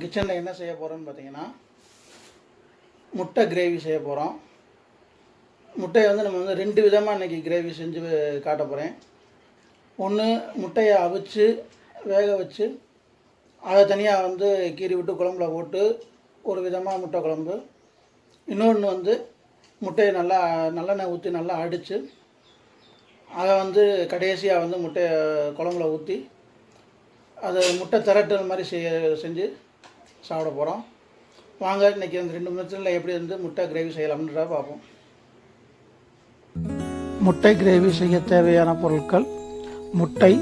கிச்சனில் என்ன செய்ய போகிறோம்னு பார்த்தீங்கன்னா, முட்டை கிரேவி செய்ய போகிறோம். முட்டையை நம்ம 2 விதமாக இன்றைக்கி கிரேவி செஞ்சு காட்ட போகிறேன். ஒன்று, முட்டையை அவிச்சு வேக வச்சு அதை தனியாக கீறி விட்டு குழம்புல போட்டு ஒரு விதமாக முட்டை குழம்பு. இன்னொன்று முட்டையை நல்லெண்ணெய் ஊற்றி நல்லா அடித்து அதை கடைசியாக முட்டையை குழம்புல ஊற்றி அதை முட்டை திரட்டல் மாதிரி செஞ்சு சாப்பிட போகிறோம். வாங்க இன்றைக்கி அந்த 2 நிமிஷத்தில் எப்படி முட்டை கிரேவி செய்யலாம்ன்றத பார்ப்போம். முட்டை கிரேவி செய்ய தேவையான பொருட்கள்: முட்டை,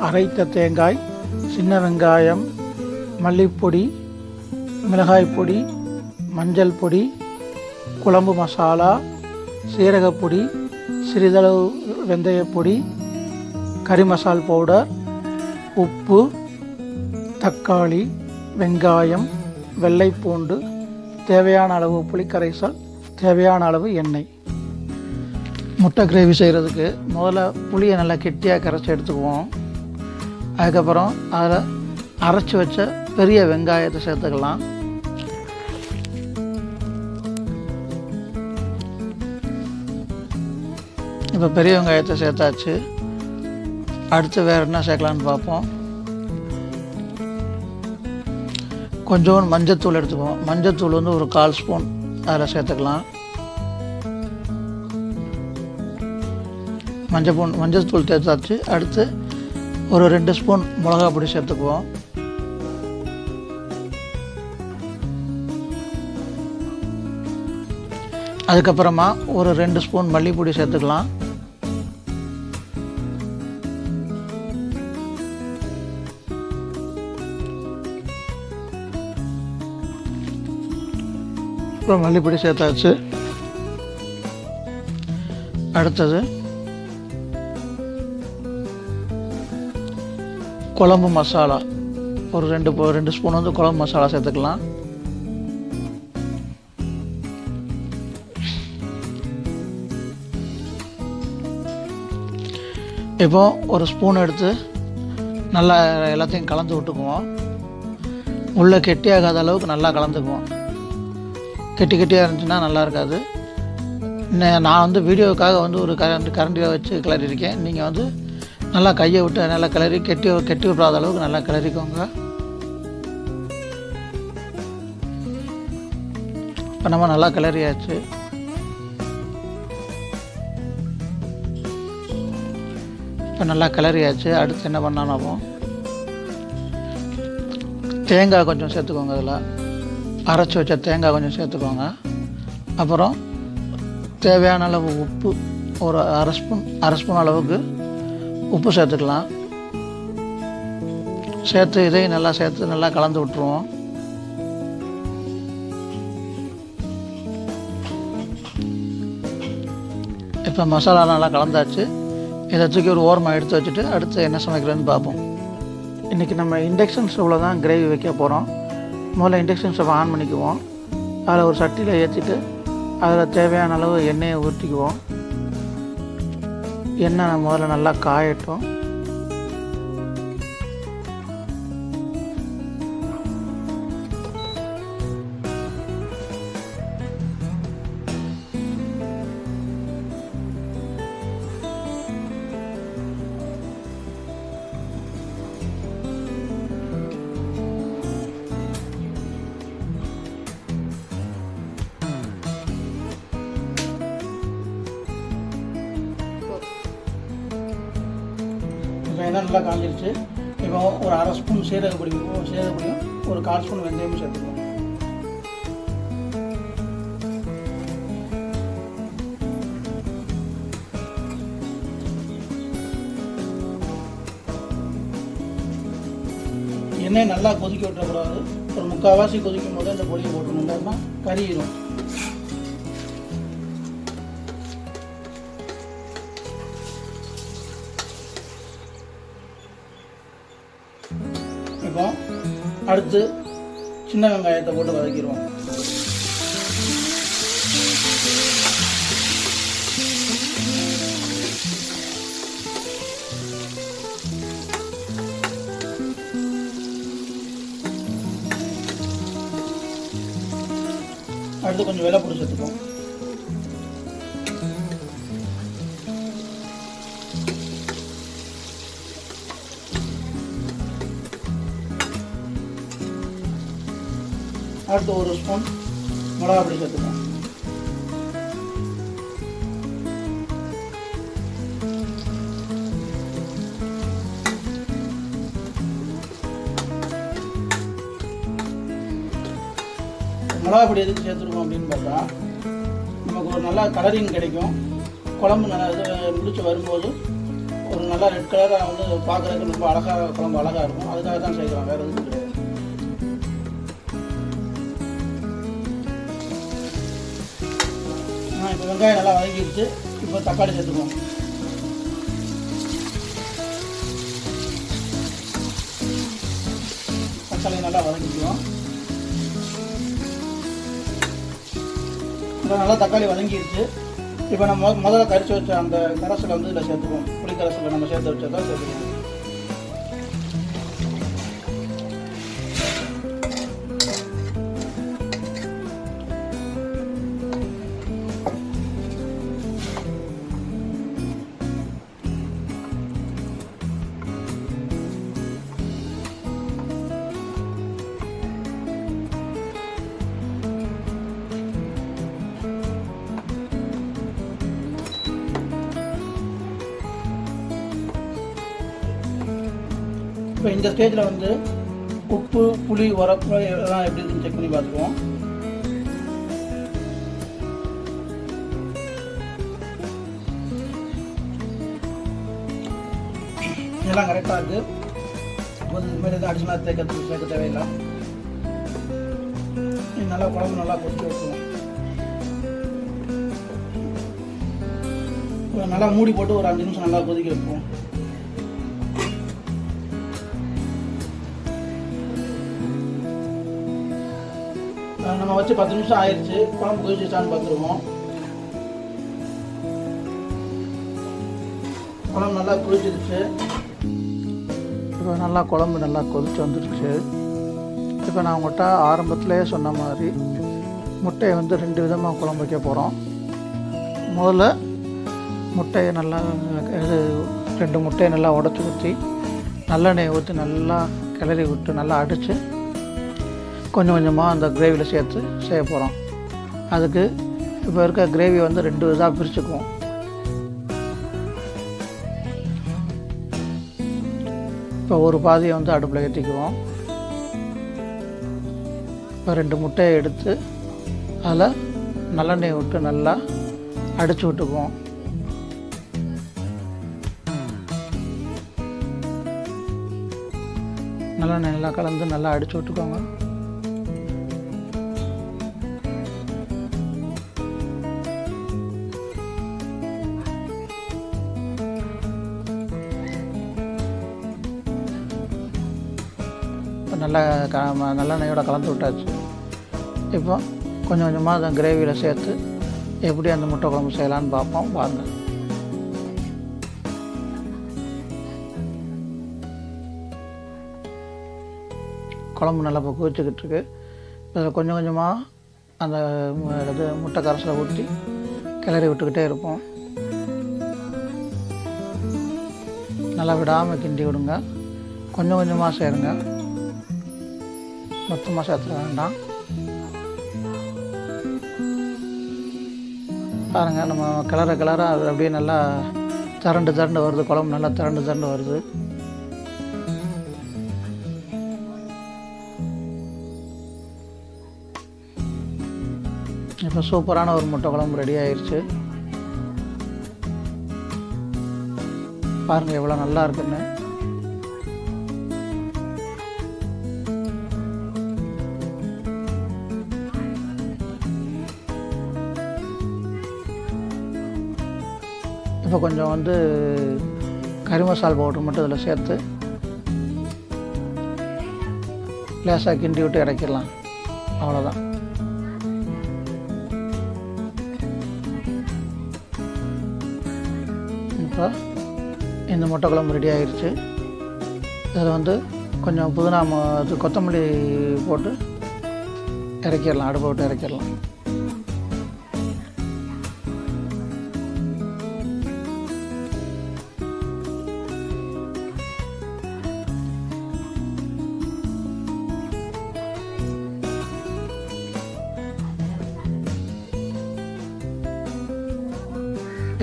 அரைத்த தேங்காய், சின்ன வெங்காயம், மல்லிப்பொடி, மிளகாய் பொடி, மஞ்சள் பொடி, குழம்பு மசாலா, சீரகப்பொடி, சிறிதளவு வெந்தயப்பொடி, கறி மசால் பவுடர், உப்பு, தக்காளி, வெங்காயம், வெள்ளைப்பூண்டு, தேவையான அளவு புளிக்கரைசல், தேவையான அளவு எண்ணெய். முட்டை கிரேவி செய்கிறதுக்கு முதல்ல புளியை நல்லா கெட்டியாக கரைச்சி எடுத்துக்குவோம். அதுக்கப்புறம் அதில் அரைச்சி வச்ச பெரிய வெங்காயத்தை சேர்த்துக்கலாம். இப்போ பெரிய வெங்காயத்தை சேர்த்தாச்சு. அடுத்து வேறு என்ன சேர்க்கலான்னு பார்ப்போம். கொஞ்சோண்டு மஞ்சத்தூள் எடுத்துக்குவோம். மஞ்சத்தூள் ஒரு 1/4 ஸ்பூன் அதில் சேர்த்துக்கலாம். மஞ்சத்தூள் சேர்த்தாச்சு. அடுத்து ஒரு 2 ஸ்பூன் மிளகா பொடி சேர்த்துக்குவோம். அதுக்கப்புறமா ஒரு 2 ஸ்பூன் மல்லிப்பொடி சேர்த்துக்கலாம். அப்புறம் மல்லிப்பொடி சேர்த்தாச்சு. அடுத்தது குழம்பு மசாலா ஒரு 2 ஸ்பூன் குழம்பு மசாலா சேர்த்துக்கலாம். இப்போ ஒரு ஸ்பூன் எடுத்து நல்லா எல்லாத்தையும் கலந்து விட்டுக்குவோம். உள்ளே கெட்டியாகாத அளவுக்கு நல்லா கலந்துக்குவோம். கெட்டியாக இருந்துச்சுன்னா நல்லா இருக்காது. நான் வீடியோவுக்காக ஒரு கரண்டியில் வச்சு கிளறியிருக்கேன். நீங்கள் நல்லா கையை விட்டு நல்லா கிளறி கெட்டி விடாத அளவுக்கு நல்லா கிளறிக்கோங்க. இப்போ நம்ம நல்லா கிளறியாச்சு. அடுத்து என்ன பண்ணாலும் தேங்காய் கொஞ்சம் சேர்த்துக்கோங்க. அதில் அரைச்சி வச்ச தேங்காய் கொஞ்சம் சேர்த்துக்கோங்க. அப்புறம் தேவையான அளவு உப்பு, ஒரு அரை ஸ்பூன் அளவுக்கு உப்பு சேர்த்துக்கலாம். இதையும் நல்லா கலந்து விட்டுருவோம். இப்போ மசாலா நல்லா கலந்தாச்சு. இதை தூக்கி ஒரு ஓரமாக எடுத்து வச்சுட்டு அடுத்து என்ன சமைக்கிறதுன்னு பார்ப்போம். இன்றைக்கி நம்ம இண்டக்ஷன் ஸ்டவ்வில் தான் கிரேவி வைக்க போகிறோம். முதல்ல இண்டக்ஷன் ஸ்டவ் ஆன் பண்ணிக்குவோம். அதில் ஒரு சட்டியில் ஏற்றிட்டு அதில் தேவையான அளவு எண்ணெயை ஊற்றிக்குவோம். எண்ணெய் முதல்ல நல்லா காயட்டும். எண்ணெய் நல்லா காஞ்சிருச்சு. இப்போ ஒரு அரை ஸ்பூன் சீரகப்பொடியும் ஒரு 1/4 ஸ்பூன் வெந்தயமும் சேர்த்துக்குவோம். எண்ணெய் நல்லா கொதிக்க விட்டுறக்கூடாது. ஒரு 3/4 கொதிக்கும் போது அந்த பொடியை போட்டுருந்தோம்னா கறியிடும். இப்போ அடுத்து சின்ன வெங்காயத்தை போட்டு வதக்கிடுவோம். அடுத்து கொஞ்சம் வெள்ளைப்பூடு சேர்த்துப்போம். அடுத்து 1 ஸ்பூன் மிளகாய் பொடி சேர்த்துப்போம். மிளகாய் பொடி எதுக்கு சேர்த்துருக்கோம் அப்படின்னு பார்த்தா, நமக்கு ஒரு நல்லா கலரிங் கிடைக்கும். குழம்பு நல்லா முடிச்சு வரும்போது ஒரு நல்லா ரெட் கலராக வந்து பார்க்குறதுக்கு ரொம்ப அழகாக, குழம்பு அழகாக இருக்கும். அதுக்காக தான் சேர்க்குறோம், வேறு எதுவும் கிடையாது. இப்போ வெங்காயம் நல்லா வதங்கிடுச்சு. இப்போ தக்காளி சேர்த்துக்குவோம். தக்காளி நல்லா வதங்கிக்குவோம். இப்போ நல்லா தக்காளி வதங்கிடுச்சு. இப்போ நம்ம முதல்ல கரிச்சு வச்ச அந்த கரைசலை வந்து இதில் சேர்த்துக்குவோம். புளி கரைசலை நம்ம சேர்த்து வச்சதான் சேர்த்துக்குவோம். இப்போ இந்த ஸ்டேஜில் வந்து உப்பு, புளி, உரப்பு இதெல்லாம் எப்படி இருக்குன்னு செக் பண்ணி பார்த்துக்குவோம். இதெல்லாம் கரெக்டாக இருக்குது. இப்போ இதுமாரி எதுவும் அடிஷனலாக சேர்க்க தேவையில்லை. நல்லா குழம்பு நல்லா கொதிக்க வைக்குவோம். நல்லா மூடி போட்டு ஒரு 5 நிமிஷம் நல்லா கொதிக்க வைப்போம். நம்ம வச்சு 10 நிமிஷம் ஆயிடுச்சு. குழம்பு கொதிச்சிச்சான்னு பார்த்துருவோம். குழம்பு நல்லா கொதிச்சிருச்சு. இப்போ நல்லா குழம்பு நல்லா கொதிச்சு வந்துருச்சு. இப்போ நான் உங்கள்கிட்ட ஆரம்பத்திலே சொன்ன மாதிரி முட்டையை வந்து 2 விதமாக குழம்பு வைக்க போகிறோம். முதல்ல முட்டையை நல்லா 2 முட்டையை நல்லா உடச்சி ஊற்றி நல்லெண்ணெயை ஊற்றி நல்லா கிளறி விட்டு நல்லா அடித்து கொஞ்சம் கொஞ்சமாக அந்த கிரேவியில் சேர்த்து செய்ய போகிறோம். அதுக்கு இப்போ இருக்க கிரேவி வந்து 2 இதாக பிரிச்சுக்குவோம். இப்போ ஒரு பாதியை வந்து அடுப்பில் ஏற்றிக்குவோம். இப்போ 2 முட்டையை எடுத்து அதில் நல்லெண்ணெய் விட்டு நல்லா அடித்து விட்டுக்குவோம். நல்லெண்ணெய் நல்லா கலந்து நல்லா அடித்து விட்டுக்கோங்க. நல்லா நல்லெண்ணெயோட கலந்து விட்டாச்சு. இப்போ கொஞ்சம் கொஞ்சமாக அந்த கிரேவியில் சேர்த்து எப்படி அந்த முட்டை குழம்பு செய்யலான்னு பார்ப்போம். பாருங்கள். குழம்பு நல்லா இப்போ கொதிச்சுக்கிட்டு இருக்கு. இதில் கொஞ்சம் கொஞ்சமாக அந்த முட்டை கரைசலை ஊற்றி கிளறி விட்டுக்கிட்டே இருப்போம். நல்லா விடாமல் கிண்டி விடுங்க. கொஞ்சம் கொஞ்சமாக சேருங்க, மொத்தமாக சேர்த்துட வேண்டாம். பாருங்கள், நம்ம கிளற அது அப்படியே நல்லா திரண்டு வருது. குழம்பு நல்லா திரண்டு வருது. இப்போ சூப்பரான ஒரு முட்டை குழம்பு ரெடி ஆயிடுச்சு. பாருங்கள் எவ்வளோ நல்லா இருக்குன்னு. இப்போ கொஞ்சம் வந்து கறி மசாலா பவுடர் மட்டும் இதில் சேர்த்து லேசாக கிண்டி விட்டு இறக்கிடலாம். அவ்வளோதான். இப்போ இந்த முட்டை குழம்பு ரெடி ஆகிடுச்சு. இதில் வந்து கொஞ்சம் புதினா கொத்தமல்லி போட்டு இறக்கிடலாம். அடுப்பை விட்டு இறக்கிடலாம்.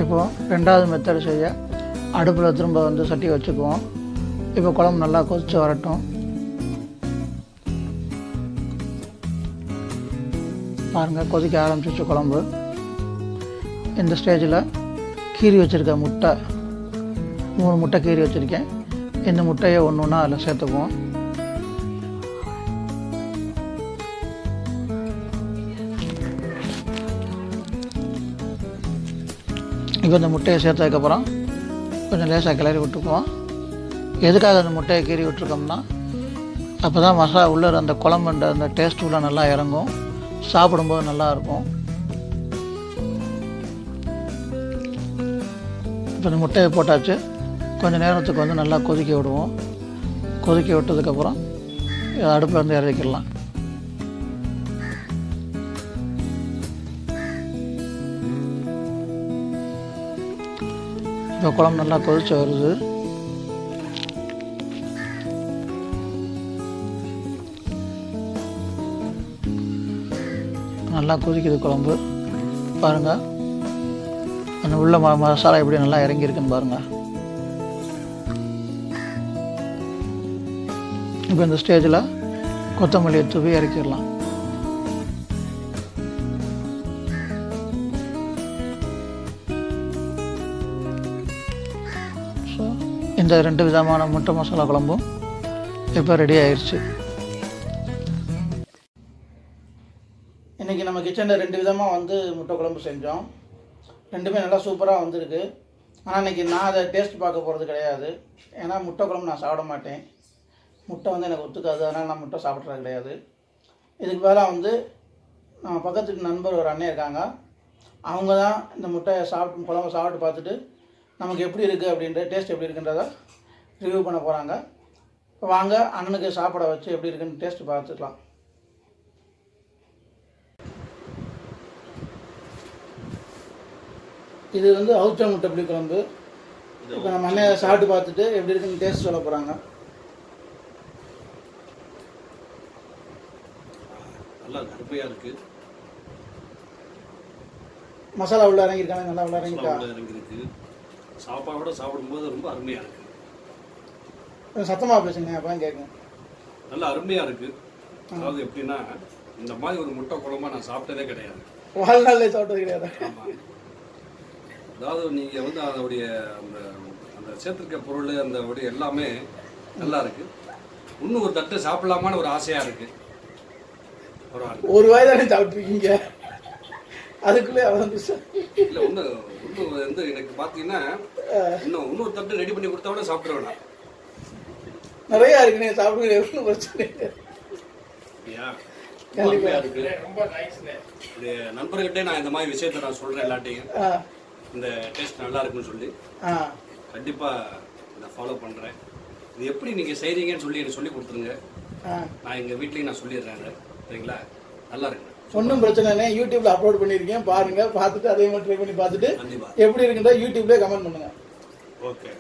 இப்போது ரெண்டாவது மெத்தட் செய்ய அடுப்பில் திரும்ப வந்து சட்டி வச்சுக்குவோம். இப்போ குழம்பு நல்லா கொதித்து வரட்டும். பாருங்கள், கொதிக்க ஆரம்பிச்சிச்சு குழம்பு. இந்த ஸ்டேஜில் கீரி வச்சுருக்க முட்டை 3 முட்டை கீரி வச்சுருக்கேன். இந்த முட்டையை ஒன்று ஒன்றா அதில் சேர்த்துக்குவோம். இப்போ இந்த முட்டையை சேர்த்ததுக்கப்புறம் கொஞ்சம் லேசாக கிளறி விட்டுக்குவோம். எதுக்காக அந்த முட்டையை கீறி விட்டுருக்கோம்னா அப்போ தான் மசாலா உள்ளே அந்த குழம்புன்ற அந்த டேஸ்ட் உள்ள நல்லா இறங்கும், சாப்பிடும்போது நல்லாயிருக்கும். இப்போ இந்த முட்டையை போட்டாச்சு. கொஞ்சம் நேரத்துக்கு வந்து நல்லா கொதிக்க விடுவோம். கொதிக்க விட்டதுக்கப்புறம் அடுப்பில் வந்து இறக்கிடலாம். இப்போ குழம்பு நல்லா கொதிச்சு வருது. நல்லா கொதிக்குது குழம்பு. பாருங்கள், அந்த உள்ள மசாலா எப்படி நல்லா இறங்கியிருக்குன்னு பாருங்கள். இப்போ இந்த ஸ்டேஜில் கொத்தமல்லியை தூவி இறக்கிடலாம். ஸோ இந்த 2 விதமான முட்டை மசாலா குழம்பும் இப்போ ரெடி ஆயிடுச்சு. இன்றைக்கி நம்ம கிச்சனில் 2 விதமாக வந்து முட்டை குழம்பு செஞ்சோம். 2மே நல்லா சூப்பராக வந்திருக்கு. ஆனால் இன்றைக்கி நான் அதை டேஸ்ட் பார்க்க போகிறது கிடையாது. ஏன்னா முட்டை குழம்பு நான் சாப்பிட மாட்டேன். முட்டை வந்து எனக்கு ஒத்துக்காது. அதனால் நான் முட்டை சாப்பிட்றது கிடையாது. இதுக்கு பதிலாக வந்து நம்ம பக்கத்துக்கு நண்பர் ஒரு அண்ணன் இருக்காங்க. அவங்க தான் இந்த முட்டையை குழம்பு சாப்பிட்டு பார்த்துட்டு நமக்கு எப்படி இருக்குது அப்படின்ற டேஸ்ட் எப்படி இருக்குன்றதை ரிவ்யூ பண்ண போகிறாங்க. இப்போ வாங்க அண்ணனுக்கு சாப்பிட வச்சு எப்படி இருக்குன்னு டேஸ்ட் பார்த்துக்கலாம். இது வந்து அவுச்ச முட்டை புளி குழம்பு. இப்போ நம்ம அண்ணன் சாப்பிட்டு பார்த்துட்டு எப்படி இருக்குன்னு டேஸ்ட் சொல்ல போகிறாங்க. நல்லா கருப்பையாக இருக்குது. மசாலா உள்ள இறங்கியிருக்காங்க, நல்லா உள்ள இறங்கிருக்கு. சாப்பாடோட சாப்பிடும்போது ரொம்ப அருமையாக இருக்குது. சத்தமாக பேசுங்க, அப்போ கேட்குங்க. நல்லா அருமையாக இருக்குது. அதாவது எப்படின்னா, இந்த மாதிரி ஒரு முட்டை குழம்பா நான் சாப்பிட்டதே கிடையாது. வாழ்நாளில் சாப்பிட்டது கிடையாது. ஆமாம். அதாவது நீங்கள் வந்து அதோடைய அந்த அந்த சேர்த்துருக்க பொருள் அந்த எல்லாமே நல்லா இருக்குது. இன்னும் ஒரு தட்டு சாப்பிடலாமான்னு ஒரு ஆசையாக இருக்குது. ஒரு வாய் தானே சாப்பிட்ருக்கீங்க, அதுக்குள்ளே அவ்வளோ இல்லை. இன்னும் வந்து எனக்கு பார்த்தீங்கன்னா இன்னொரு தட்டு ரெடி பண்ணி கொடுத்தா கூட சாப்பிட்ருவேன். நிறையா இருக்கு, நீங்கள் சாப்பிடுங்க, எவ்வளோ பிரச்சனை இருக்கு. நண்பர்கிட்டே நான் இந்த மாதிரி விஷயத்தை நான் சொல்கிறேன் எல்லாட்டையும். இந்த டேஸ்ட் நல்லா இருக்குன்னு சொல்லி கண்டிப்பாக இதை ஃபாலோ பண்ணுறேன். இது எப்படி நீங்கள் செய்கிறீங்கன்னு சொல்லி எனக்கு சொல்லி கொடுத்துருங்க. நான் எங்கள் வீட்லேயும் நான் சொல்லிடுறேன். சரிங்களா? நல்லா இருக்கு, ஒன்றும் பிரச்சனை இல்லை. யூடியூப்ல அப்லோட் பண்ணியிருக்கேன், பாருங்கள். பார்த்துட்டு அதே மாதிரி ட்ரை பண்ணி பார்த்துட்டு எப்படி இருக்குன்றா யூடியூப்லேயே கமெண்ட் பண்ணுங்கள். ஓகே.